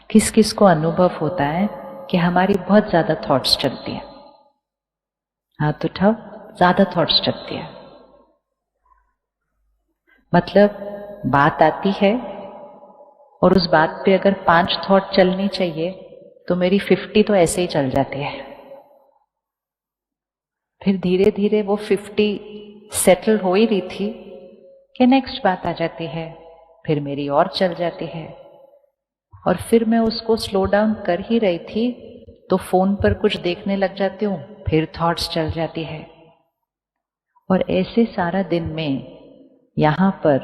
किस किस को अनुभव होता है कि हमारी बहुत ज्यादा थॉट्स चलती हैं? हाथ उठाओ। ज्यादा थॉट्स चलती है मतलब बात आती है और उस बात पे अगर 5 थॉट चलनी चाहिए तो मेरी 50 तो ऐसे ही चल जाती है। फिर धीरे धीरे वो 50 सेटल हो ही रही थी कि नेक्स्ट बात आ जाती है, फिर मेरी और चल जाती है, और फिर मैं उसको स्लो डाउन कर ही रही थी तो फोन पर कुछ देखने लग जाती हूँ, फिर थॉट्स चल जाती है। और ऐसे सारा दिन में यहाँ पर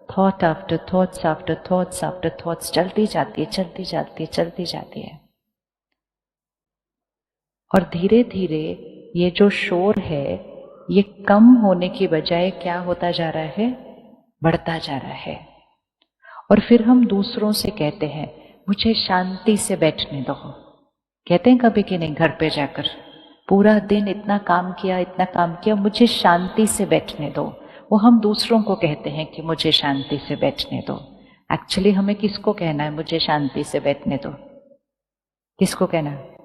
thought after thoughts after thoughts after thoughts चलती जाती है, चलती जाती है, चलती जाती है। और धीरे धीरे ये जो शोर है ये कम होने की बजाय क्या होता जा रहा है? बढ़ता जा रहा है। और फिर हम दूसरों से कहते हैं मुझे शांति से बैठने दो। कहते हैं कभी कि नहीं? घर पे जाकर पूरा दिन इतना काम किया, मुझे शांति से बैठने दो। वो हम दूसरों को कहते हैं कि मुझे शांति से बैठने दो। एक्चुअली हमें किसको कहना है मुझे शांति से बैठने दो? किसको कहना है?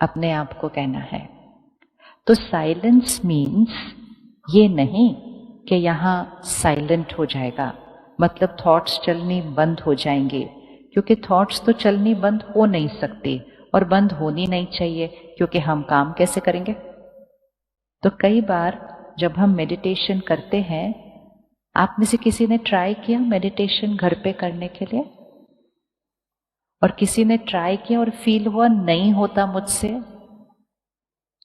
अपने आप को कहना है। तो साइलेंस मीन्स ये नहीं कि यहाँ साइलेंट हो जाएगा, मतलब थॉट्स चलनी बंद हो जाएंगे, क्योंकि थॉट्स तो चलनी बंद हो नहीं सकती और बंद होनी नहीं चाहिए, क्योंकि हम काम कैसे करेंगे? तो कई बार जब हम मेडिटेशन करते हैं, आप में से किसी ने ट्राई किया मेडिटेशन घर पे करने के लिए? और किसी ने ट्राई किया और फील हुआ नहीं होता मुझसे?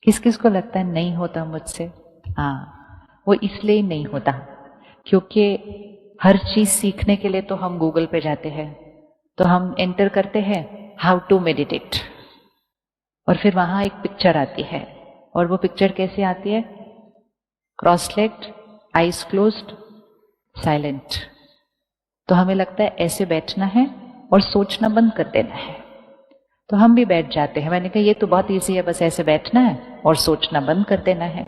किस किस को लगता है नहीं होता मुझसे? हाँ, वो इसलिए ही नहीं होता क्योंकि हर चीज सीखने के लिए तो हम गूगल पे जाते हैं, तो हम एंटर करते हैं हाउ टू मेडिटेट, और फिर वहां एक पिक्चर आती है, और वो पिक्चर कैसे आती है? Cross legged, eyes closed, silent. तो हमें लगता है ऐसे बैठना है और सोचना बंद कर देना है, तो हम भी बैठ जाते हैं। मैंने कहा ये तो बहुत ईजी है, बस ऐसे बैठना है और सोचना बंद कर देना है।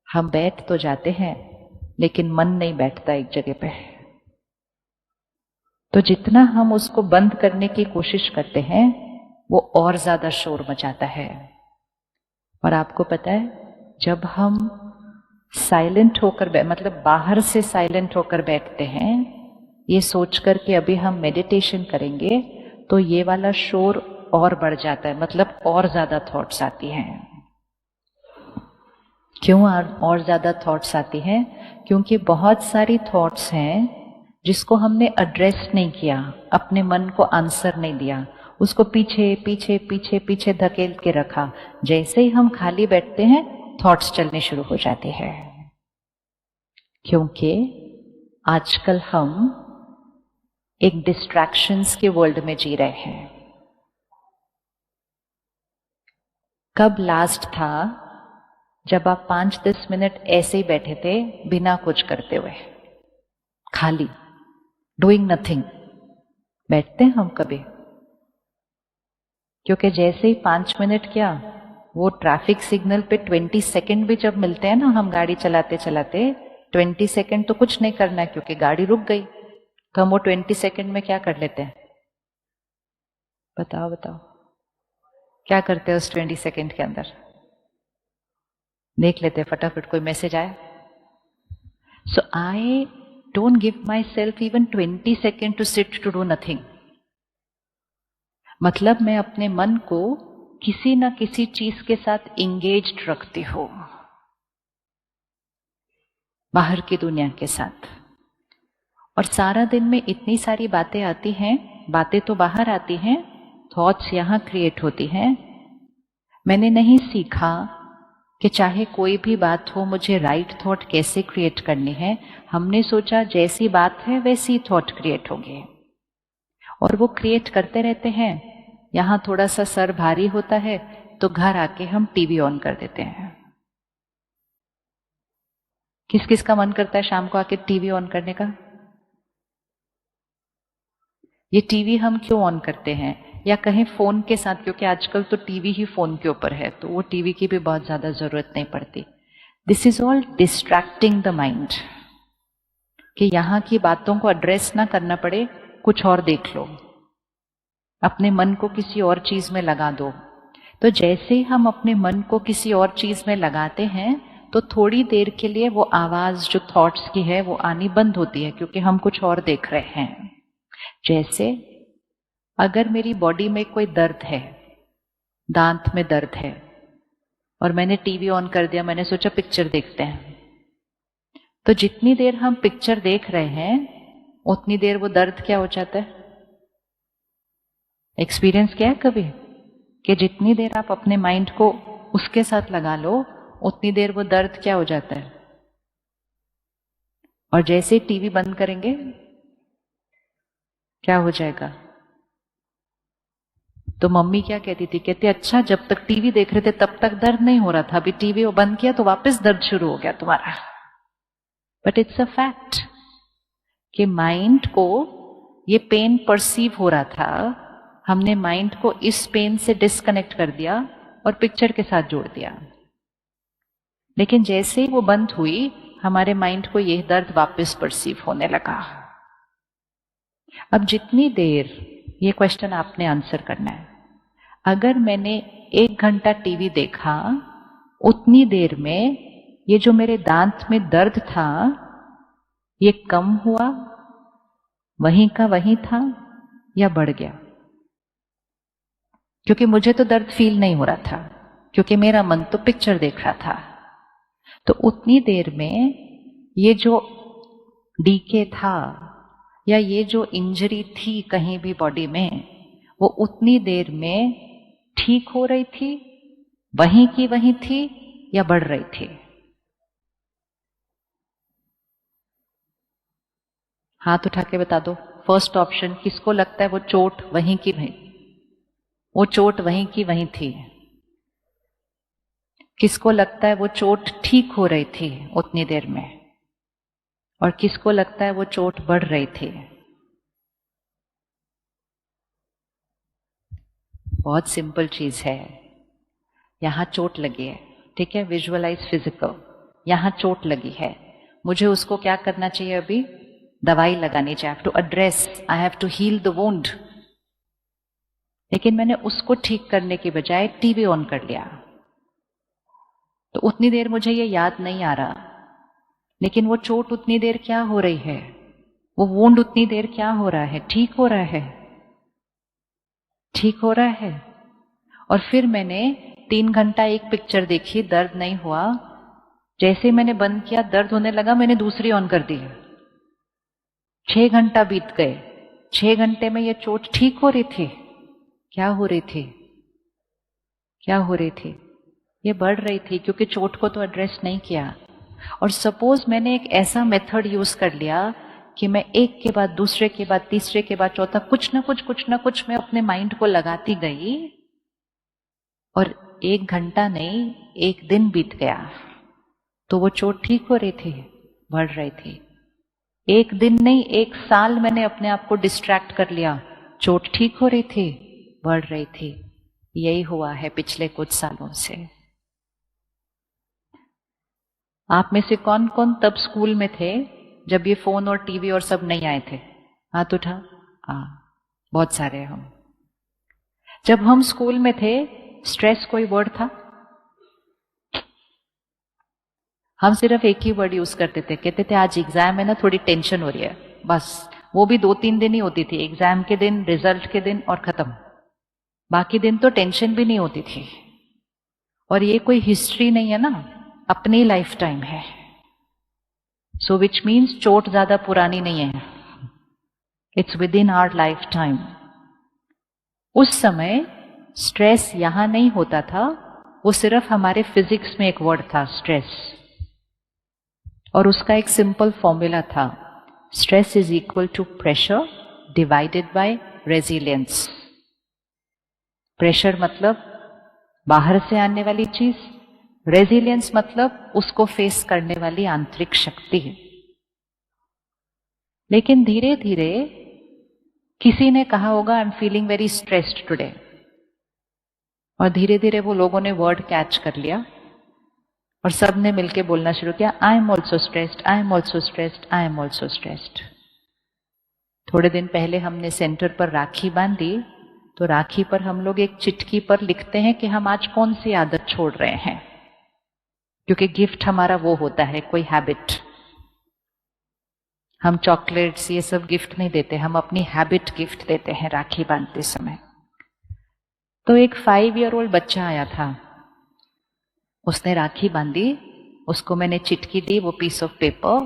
हम बैठ तो जाते हैं लेकिन मन नहीं बैठता एक जगह पे। तो जितना हम उसको बंद करने की कोशिश करते हैं वो और ज्यादा शोर मचाता है। और आपको पता है जब हम साइलेंट होकर मतलब बाहर से साइलेंट होकर बैठते हैं ये सोचकर कि अभी हम मेडिटेशन करेंगे, तो ये वाला शोर और बढ़ जाता है, मतलब और ज्यादा थॉट्स आती हैं। क्यों और ज्यादा थॉट्स आती हैं? क्योंकि बहुत सारी थॉट्स हैं जिसको हमने एड्रेस नहीं किया, अपने मन को आंसर नहीं दिया, उसको पीछे पीछे पीछे पीछे धकेल के रखा। जैसे ही हम खाली बैठते हैं थॉट्स चलने शुरू हो जाते हैं, क्योंकि आजकल हम एक डिस्ट्रैक्शंस के वर्ल्ड में जी रहे हैं। कब लास्ट था जब आप 5-10 मिनट ऐसे ही बैठे थे बिना कुछ करते हुए, खाली डूइंग नथिंग? बैठते हैं हम कभी? क्योंकि जैसे ही 5 मिनट क्या, वो ट्रैफिक सिग्नल पे 20 सेकंड भी जब मिलते हैं ना, हम गाड़ी चलाते चलाते 20 सेकंड तो कुछ नहीं करना है क्योंकि गाड़ी रुक गई, तो हम वो 20 सेकंड में क्या कर लेते हैं? बताओ बताओ, क्या करते हैं उस 20 सेकंड के अंदर? देख लेते हैं फटाफट कोई मैसेज आया। So I don't give myself even 20 second to sit to do nothing. मतलब मैं अपने मन को किसी ना किसी चीज के साथ इंगेज्ड रखती हूं, बाहर की दुनिया के साथ। और सारा दिन में इतनी सारी बातें आती हैं, बातें तो बाहर आती हैं, थॉट्स यहां क्रिएट होती हैं। मैंने नहीं सीखा कि चाहे कोई भी बात हो मुझे राइट थॉट कैसे क्रिएट करनी है। हमने सोचा जैसी बात है वैसी थॉट क्रिएट होगी, और वो क्रिएट करते रहते हैं। यहां थोड़ा सा सर भारी होता है तो घर आके हम टीवी ऑन कर देते हैं। किस किस का मन करता है शाम को आके टीवी ऑन करने का? ये टीवी हम क्यों ऑन करते हैं? या कहीं फोन के साथ, क्योंकि आजकल तो टीवी ही फोन के ऊपर है, तो वो टीवी की भी बहुत ज्यादा जरूरत नहीं पड़ती। This is all distracting the mind, कि यहां की बातों को एड्रेस ना करना पड़े, कुछ और देख लो। अपने मन को किसी और चीज में लगा दो। तो जैसे हम अपने मन को किसी और चीज में लगाते हैं तो थोड़ी देर के लिए वो आवाज जो थॉट्स की है वो आनी बंद होती है, क्योंकि हम कुछ और देख रहे हैं। जैसे अगर मेरी बॉडी में कोई दर्द है, दांत में दर्द है, और मैंने टीवी ऑन कर दिया, मैंने सोचा पिक्चर देखते हैं, तो जितनी देर हम पिक्चर देख रहे हैं उतनी देर वो दर्द क्या हो जाता है? एक्सपीरियंस किया है कभी कि जितनी देर आप अपने माइंड को उसके साथ लगा लो उतनी देर वो दर्द क्या हो जाता है? और जैसे टीवी बंद करेंगे क्या हो जाएगा? तो मम्मी क्या कहती थी, कहती अच्छा जब तक टीवी देख रहे थे तब तक दर्द नहीं हो रहा था, अभी टीवी वो बंद किया तो वापस दर्द शुरू हो गया तुम्हारा। बट इट्स अ फैक्ट कि माइंड को ये पेन परसीव हो रहा था, हमने माइंड को इस पेन से डिस्कनेक्ट कर दिया और पिक्चर के साथ जोड़ दिया। लेकिन जैसे ही वो बंद हुई हमारे माइंड को यह दर्द वापस परसीव होने लगा। अब जितनी देर, ये क्वेश्चन आपने आंसर करना है, अगर मैंने 1 घंटा टीवी देखा उतनी देर में ये जो मेरे दांत में दर्द था ये कम हुआ, वहीं का वहीं था, या बढ़ गया? क्योंकि मुझे तो दर्द फील नहीं हो रहा था, क्योंकि मेरा मन तो पिक्चर देख रहा था। तो उतनी देर में ये जो डीके था या ये जो इंजरी थी कहीं भी बॉडी में, वो उतनी देर में ठीक हो रही थी, वहीं की वहीं थी, या बढ़ रही थी? हाथ उठा के बता दो। फर्स्ट ऑप्शन, किसको लगता है वो चोट वहीं की वहीं, वो चोट वहीं की वहीं थी? किसको लगता है वो चोट ठीक हो रही थी उतनी देर में? और किसको लगता है वो चोट बढ़ रही थी? बहुत सिंपल चीज है। यहां चोट लगी है, ठीक है, विजुअलाइज फिजिकल, यहां चोट लगी है, मुझे उसको क्या करना चाहिए? अभी दवाई लगानी चाहिए। I have to address, I have to heal the wound. लेकिन मैंने उसको ठीक करने के बजाय टीवी ऑन कर लिया, तो उतनी देर मुझे ये याद नहीं आ रहा, लेकिन वो चोट उतनी देर क्या हो रही है, वो वुंड उतनी देर क्या हो रहा है? ठीक हो रहा है, ठीक हो रहा है। और फिर मैंने 3 घंटा एक पिक्चर देखी, दर्द नहीं हुआ, जैसे मैंने बंद किया दर्द होने लगा, मैंने दूसरी ऑन कर दी। 6 घंटा बीत गए, 6 घंटे में ये चोट ठीक हो रही थी? क्या हो रही थी? क्या हो रही थी? ये बढ़ रही थी, क्योंकि चोट को तो एड्रेस नहीं किया। और सपोज मैंने एक ऐसा मेथड यूज कर लिया कि मैं एक के बाद दूसरे के बाद तीसरे के बाद चौथा कुछ ना कुछ मैं अपने माइंड को लगाती गई, और 1 घंटा नहीं 1 दिन बीत गया, तो वो चोट ठीक हो रही थी, बढ़ रही थी। 1 दिन नहीं 1 साल मैंने अपने आप को डिस्ट्रैक्ट कर लिया, चोट ठीक हो रही थी, बढ़ रही थी। यही हुआ है पिछले कुछ सालों से। आप में से कौन कौन तब स्कूल में थे जब ये फोन और टीवी और सब नहीं आए थे? हाथ उठा। बहुत सारे हम। जब हम स्कूल में थे स्ट्रेस कोई वर्ड था? हम सिर्फ एक ही वर्ड यूज करते थे, कहते थे आज एग्जाम है ना, थोड़ी टेंशन हो रही है, बस। वो भी 2-3 दिन ही होती थी, एग्जाम के दिन, रिजल्ट के दिन, और खत्म। बाकी दिन तो टेंशन भी नहीं होती थी। और ये कोई हिस्ट्री नहीं है ना, अपनी लाइफ टाइम है। सो विच मीन्स चोट ज्यादा पुरानी नहीं है, it's within our lifetime. उस समय स्ट्रेस यहां नहीं होता था, वो सिर्फ हमारे फिजिक्स में एक वर्ड था, स्ट्रेस। और उसका एक सिंपल फॉर्मूला था, stress is equal to pressure divided by resilience. Pressure मतलब बाहर से आने वाली चीज, रेजिलियंस मतलब उसको फेस करने वाली आंतरिक शक्ति। लेकिन धीरे धीरे किसी ने कहा होगा I am feeling very stressed today, और धीरे धीरे वो लोगों ने वर्ड कैच कर लिया और सब ने मिलके बोलना शुरू किया, I am also stressed, I am also stressed, I am also stressed. थोड़े दिन पहले हमने सेंटर पर राखी बांधी, तो राखी पर हम लोग एक चिटकी पर लिखते हैं कि हम आज कौन सी आदत छोड़ रहे हैं, क्योंकि गिफ्ट हमारा वो होता है, कोई हैबिट। हम चॉकलेट्स ये सब गिफ्ट नहीं देते, हम अपनी हैबिट गिफ्ट देते हैं राखी बांधते समय। तो एक 5 ईयर ओल्ड बच्चा आया था, उसने राखी बांधी, उसको मैंने चिटकी दी, वो पीस ऑफ पेपर।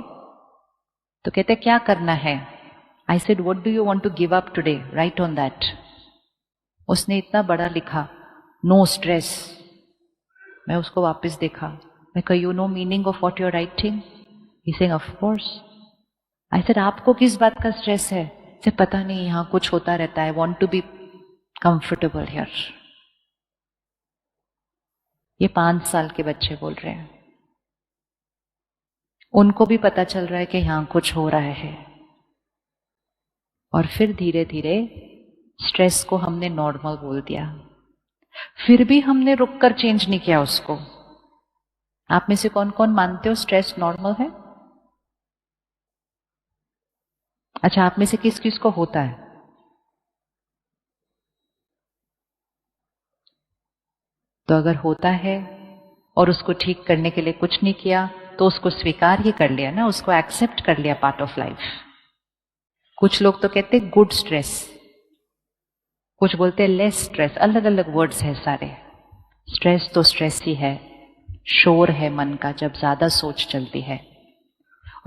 तो कहते क्या करना है? I said what do you want to give up today, right on that. उसने इतना बड़ा लिखा, नो स्ट्रेस। मैं उसको वापस देखा, मैं कहा you know meaning of what you are writing? He saying of course. I said आपको किस बात का स्ट्रेस है? से पता नहीं, यहाँ कुछ होता रहता है, want to be comfortable here. ये 5 साल के बच्चे बोल रहे हैं, उनको भी पता चल रहा है कि यहां कुछ हो रहा है। और फिर धीरे धीरे स्ट्रेस को हमने नॉर्मल बोल दिया, फिर भी हमने रुककर चेंज नहीं किया उसको। आप में से कौन कौन मानते हो स्ट्रेस नॉर्मल है? अच्छा, आप में से किस किस को होता है? तो अगर होता है और उसको ठीक करने के लिए कुछ नहीं किया, तो उसको स्वीकार ही कर लिया ना, उसको एक्सेप्ट कर लिया, पार्ट ऑफ लाइफ। कुछ लोग तो कहते हैं गुड स्ट्रेस, कुछ बोलते हैं लेस स्ट्रेस, अलग अलग वर्ड्स है सारे। स्ट्रेस तो स्ट्रेस ही है, शोर है मन का जब ज्यादा सोच चलती है।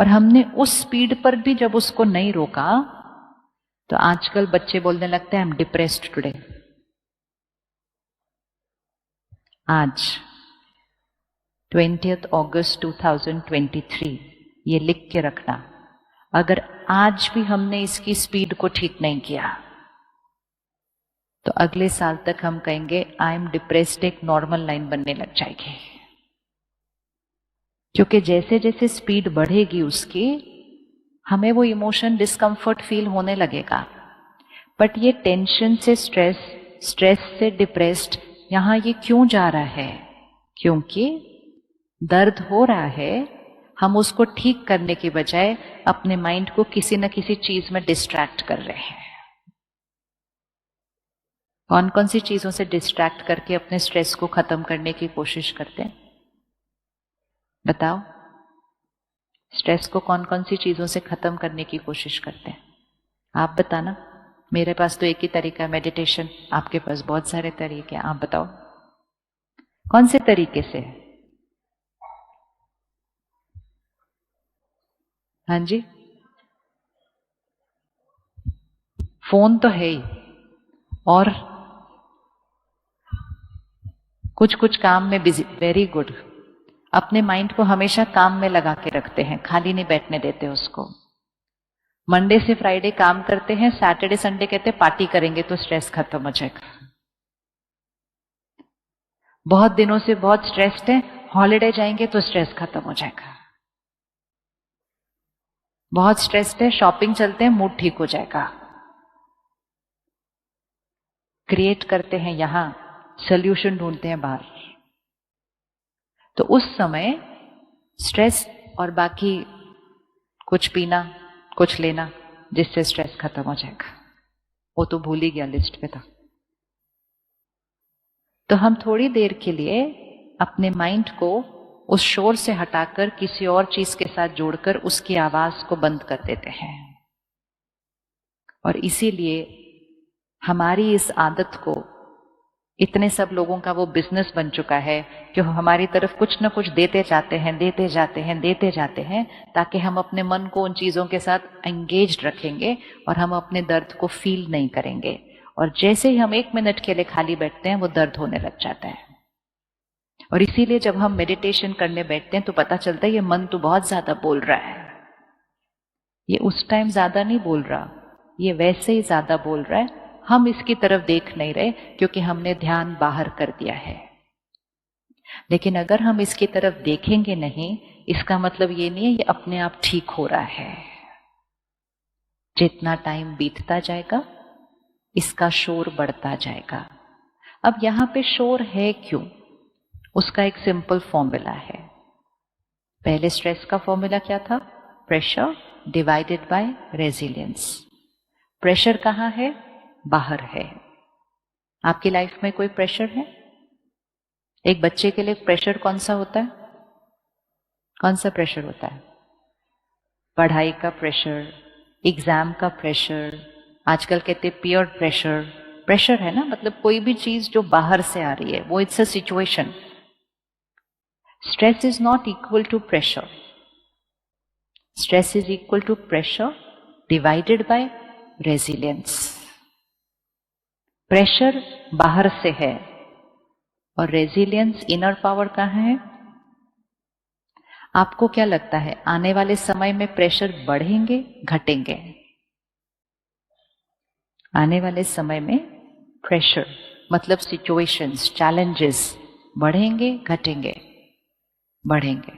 और हमने उस स्पीड पर भी जब उसको नहीं रोका, तो आजकल बच्चे बोलने लगते हैं आई एम डिप्रेस्ड टुडे। आज 20 अगस्त 2023, ये लिख के रखना, अगर आज भी हमने इसकी स्पीड को ठीक नहीं किया, तो अगले साल तक हम कहेंगे आई एम डिप्रेस्ड, एक नॉर्मल लाइन बनने लग जाएगी। क्योंकि जैसे जैसे स्पीड बढ़ेगी उसकी, हमें वो इमोशन डिस्कम्फर्ट फील होने लगेगा। बट ये टेंशन से स्ट्रेस, स्ट्रेस से डिप्रेस्ड, यहां ये क्यों जा रहा है? क्योंकि दर्द हो रहा है, हम उसको ठीक करने की बजाय अपने माइंड को किसी न किसी चीज में डिस्ट्रैक्ट कर रहे हैं। कौन कौन सी चीजों से डिस्ट्रैक्ट करके अपने स्ट्रेस को खत्म करने की कोशिश करते हैं? बताओ, स्ट्रेस को कौन कौन सी चीजों से खत्म करने की कोशिश करते हैं? आप बताना। मेरे पास तो एक ही तरीका है, मेडिटेशन। आपके पास बहुत सारे तरीके हैं, आप बताओ कौन से तरीके से? हाँ जी, फोन तो है ही, और कुछ कुछ काम में बिजी। Very good. अपने माइंड को हमेशा काम में लगा के रखते हैं, खाली नहीं बैठने देते उसको। मंडे से फ्राइडे काम करते हैं, सैटरडे संडे कहते हैं पार्टी करेंगे तो स्ट्रेस खत्म हो जाएगा। बहुत दिनों से बहुत स्ट्रेस्ड है, हॉलिडे जाएंगे तो स्ट्रेस खत्म हो जाएगा। बहुत स्ट्रेस्ड है, शॉपिंग चलते हैं, मूड ठीक हो जाएगा। क्रिएट करते हैं यहां, सोल्यूशन ढूंढते हैं बाहर। तो उस समय स्ट्रेस और बाकी कुछ पीना, कुछ लेना, जिससे स्ट्रेस खत्म हो जाएगा, वो तो भूल ही गया, लिस्ट पे था। तो हम थोड़ी देर के लिए अपने माइंड को उस शोर से हटाकर किसी और चीज के साथ जोड़कर उसकी आवाज को बंद कर देते हैं। और इसीलिए हमारी इस आदत को इतने सब लोगों का वो बिजनेस बन चुका है कि हमारी तरफ कुछ न कुछ देते जाते हैं, देते जाते हैं, देते जाते हैं, ताकि हम अपने मन को उन चीजों के साथ एंगेज्ड रखेंगे और हम अपने दर्द को फील नहीं करेंगे। और जैसे ही हम 1 मिनट के लिए खाली बैठते हैं, वो दर्द होने लग जाता है। और इसीलिए जब हम मेडिटेशन करने बैठते हैं तो पता चलता है ये मन तो बहुत ज्यादा बोल रहा है। ये उस टाइम ज्यादा नहीं बोल रहा, ये वैसे ही ज्यादा बोल रहा है। हम इसकी तरफ देख नहीं रहे क्योंकि हमने ध्यान बाहर कर दिया है। लेकिन अगर हम इसकी तरफ देखेंगे नहीं, इसका मतलब ये नहीं है ये अपने आप ठीक हो रहा है। जितना टाइम बीतता जाएगा, इसका शोर बढ़ता जाएगा। अब यहां पे शोर है क्यों? उसका एक सिंपल फॉर्मूला है। पहले स्ट्रेस का फॉर्मूला क्या था? Pressure divided by resilience. Pressure कहां है? बाहर है। आपकी लाइफ में कोई प्रेशर है? एक बच्चे के लिए प्रेशर कौन सा होता है? कौन सा प्रेशर होता है? पढ़ाई का प्रेशर, एग्जाम का प्रेशर, आजकल कहते पीयर प्रेशर। प्रेशर है ना, मतलब कोई भी चीज जो बाहर से आ रही है, वो it's a situation. Stress is not equal to pressure. Stress is equal to pressure divided by resilience. Pressure बाहर से है और रेजिलियंस, इनर पावर कहाँ है? आपको क्या लगता है आने वाले समय में प्रेशर बढ़ेंगे घटेंगे? आने वाले समय में प्रेशर मतलब सिचुएशंस, चैलेंजेस बढ़ेंगे घटेंगे? बढ़ेंगे।